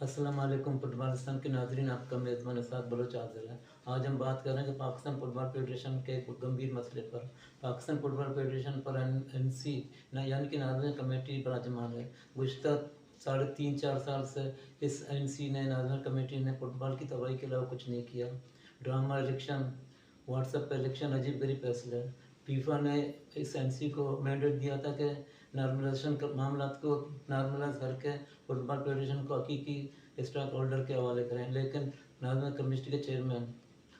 अस्सलाम वालेकुम फुटबॉलिस्तान के नाजरीन, आपका मेज़बान इसाक बलोच हाज़िर है। आज हम बात कर रहे हैं कि पाकिस्तान फुटबॉल फेडरेशन के एक गंभीर मसले पर। पाकिस्तान फुटबॉल फेडरेशन पर NC यानी कि नाज़रीन कमेटी बराजमान है। गुज़िश्ता 3.5-4 साल से इस NC ने नाज़रीन कमेटी ने फुटबॉल की तबाही के अलावा कुछ नहीं किया। ड्रामा इलेक्शन, व्हाट्सएप पे इलेक्शन, अजीब गरीब फैसले। फीफा ने इस NC को मैंडेट दिया था कि नॉर्मलाइजेशन के मामला को नॉर्मलाइज करके फुटबॉल फेडरेशन को हकीकी स्टॉक होल्डर के हवाले करें, लेकिन नाजमा कमेटी के चेयरमैन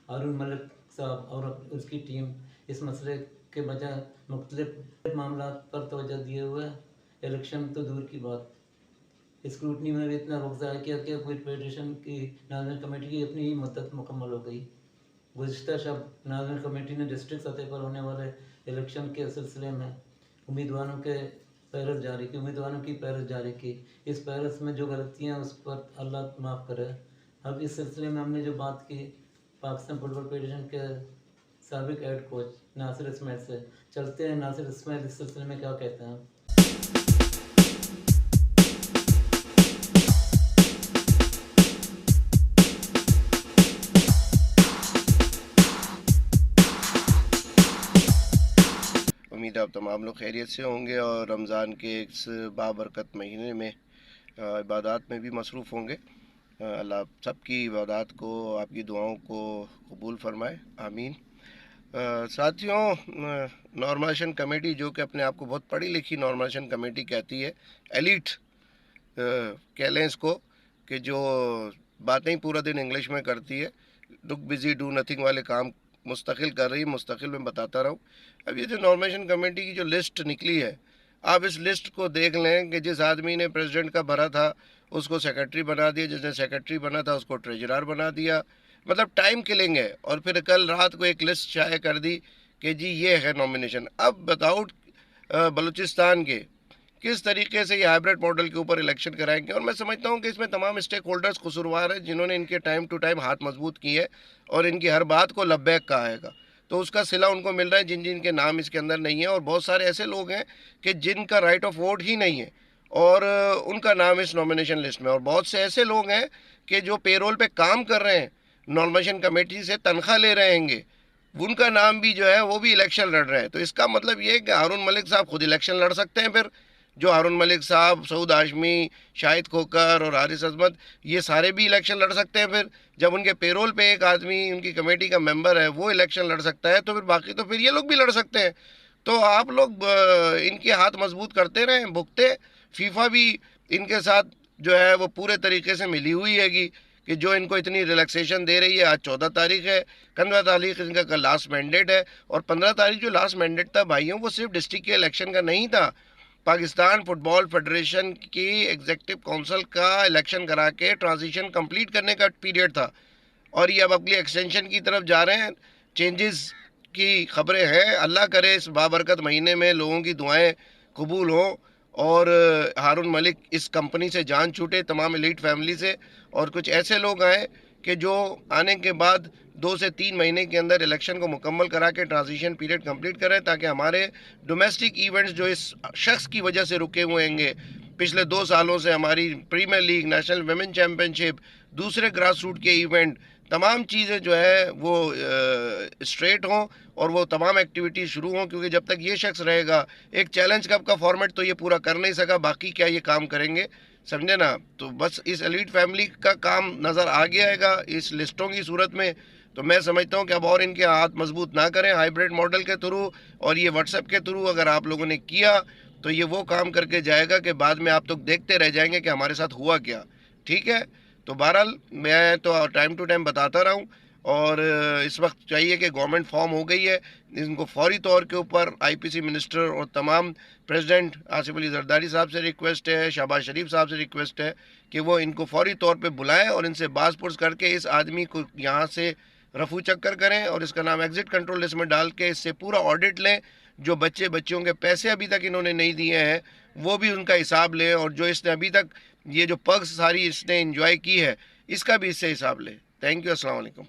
हारून मलिक साहब और उसकी टीम इस मसले के बजाय मुख्तलिफ मामला पर तवज्जो दिए हुए इलेक्शन तो दूर की बात, स्क्रूटनी में भी इतना वक्त ज़ाया किया कि कोई फेडरेशन की नाजमा कमेटी की अपनी ही मुद्दत मुकम्मल हो गई। गुज़िश्ता शब नाज़रीन कमेटी ने डिस्ट्रिक्ट सतह पर होने वाले इलेक्शन के सिलसिले में उम्मीदवारों की फहरिस्त जारी की। इस फहरिस्त में जो गलतियाँ उस पर अल्लाह माफ़ करे। अब इस सिलसिले में हमने जो बात की पाकिस्तान फुटबॉल फेडरेशन के साबिक हेड कोच नासिर इस्माइल से, चलते हैं नासिर इस्माइल इस सिलसिले में क्या कहते हैं। उम्मीद है आप तमाम लोग खैरियत से होंगे और रमज़ान के इस बाबरकत महीने में इबादत में भी मसरूफ़ होंगे। अल्लाह सबकी इबादत को, आपकी दुआओं को कबूल फरमाए, आमीन। साथियों, नॉर्मलाइजेशन कमेटी जो कि अपने आप को बहुत पढ़ी लिखी नॉर्मलाइजेशन कमेटी कहती है, एलिट कह लें इसको, कि जो बातें ही पूरा दिन इंग्लिश में करती है, लुक बिजी डू नथिंग वाले काम मुस्तकिल कर रही है। मुस्तकिल में बताता रहूँ। अब ये जो नॉर्मलाइजेशन कमेटी की जो लिस्ट निकली है, आप इस लिस्ट को देख लें कि जिस आदमी ने प्रेसिडेंट का भरा था उसको सेक्रेटरी बना दिया, जिसने सेक्रेटरी बना था उसको ट्रेजरर बना दिया। मतलब टाइम किलिंग है। और फिर कल रात को एक लिस्ट शाये कर दी कि जी ये है नॉमिनेशन। अब बताओ बलूचिस्तान के किस तरीके से ये हाइब्रिड मॉडल के ऊपर इलेक्शन कराएंगे। और मैं समझता हूँ कि इसमें तमाम स्टेक होल्डर्स कसूरवार हैं, जिन्होंने इनके टाइम टू टाइम हाथ मजबूत किए और इनकी हर बात को लब्बैक कहा है, तो उसका सिला उनको मिल रहा है, जिन जिन के नाम इसके अंदर नहीं है। और बहुत सारे ऐसे लोग हैं कि जिनका राइट ऑफ वोट ही नहीं है और उनका नाम इस नॉमिनेशन लिस्ट में। और बहुत से ऐसे लोग हैं कि जो पेरोल पे काम कर रहे हैं, नॉमिनेशन कमेटी से तनख्वाह ले रहे हैं, उनका नाम भी जो है वो भी इलेक्शन लड़ रहे हैं। तो इसका मतलब ये है कि हारून मलिक साहब खुद इलेक्शन लड़ सकते हैं। फिर जो हारून मलिक साहब, सऊद हाशमी, शाहिद खोकर और हारिस अजमत, ये सारे भी इलेक्शन लड़ सकते हैं। फिर जब उनके पेरोल पे एक आदमी उनकी कमेटी का मेंबर है वो इलेक्शन लड़ सकता है, तो फिर बाकी तो फिर ये लोग भी लड़ सकते हैं। तो आप लोग इनके हाथ मजबूत करते रहें, भुगते। फीफा भी इनके साथ जो है वो पूरे तरीके से मिली हुई है कि जो इनको इतनी रिलैक्सेशन दे रही है। आज 14 तारीख है, 15 तारीख इनका कल लास्ट मैंडेट है। और 15 तारीख जो लास्ट मैंडेट था भाइयों, वो सिर्फ डिस्ट्रिक्ट के इलेक्शन का नहीं था, पाकिस्तान फुटबॉल फेडरेशन की एग्जीक्यूटिव काउंसिल का इलेक्शन करा के ट्रांजिशन कंप्लीट करने का पीरियड था। और ये अब अगली एक्सटेंशन की तरफ जा रहे हैं। चेंजेस की खबरें हैं। अल्लाह करे इस बाबरकत महीने में लोगों की दुआएं कबूल हों और हारून मलिक इस कंपनी से जान छूटे, तमाम एलीट फैमिली से, और कुछ ऐसे लोग आए कि जो आने के बाद 2 से 3 महीने के अंदर इलेक्शन को मुकम्मल करा के ट्रांजिशन पीरियड कंप्लीट करें, ताकि हमारे डोमेस्टिक इवेंट्स जो इस शख्स की वजह से रुके हुए हैं पिछले 2 सालों से, हमारी premier league, national women championship, दूसरे ग्रास रूट के इवेंट, तमाम चीज़ें जो है वो स्ट्रेट हों और वो तमाम एक्टिविटीज़ शुरू हों। क्योंकि जब तक ये शख्स रहेगा, एक चैलेंज कप का फॉर्मेट तो ये पूरा कर नहीं सका, बाकी क्या ये काम करेंगे, समझे ना। तो बस इस एलीट फैमिली का काम नज़र आ गया है इस लिस्टों की सूरत में। तो मैं समझता हूँ कि अब और इनके हाथ मजबूत ना करें हाइब्रिड मॉडल के थ्रू और ये व्हाट्सएप के थ्रू अगर आप लोगों ने किया तो ये वो काम करके जाएगा कि बाद में आप तो देखते रह जाएंगे कि हमारे साथ हुआ क्या। ठीक है। तो बहरहाल मैं तो टाइम टू टाइम बताता रहा हूँ। और इस वक्त चाहिए कि गवर्नमेंट फॉर्म हो गई है, इनको फौरी तौर के ऊपर आईपीसी मिनिस्टर और तमाम प्रेसिडेंट आसिफ अली जरदारी साहब से रिक्वेस्ट है, शहबाज शरीफ साहब से रिक्वेस्ट है कि वो इनको फौरी तौर पे बुलाएं और इनसे बात पुरस करके इस आदमी को यहाँ से रफू चक्कर करें और इसका नाम एग्जिट कंट्रोल लिस्ट में डाल के इससे पूरा ऑडिट लें। जो बच्चियों के पैसे अभी तक इन्होंने नहीं दिए हैं वो भी उनका हिसाब लें, और जो इसने अभी तक ये जो पर्क्स सारी इसने एंजॉय की है इसका भी इससे हिसाब लें। Thank you. अस्सलाम वालेकुम।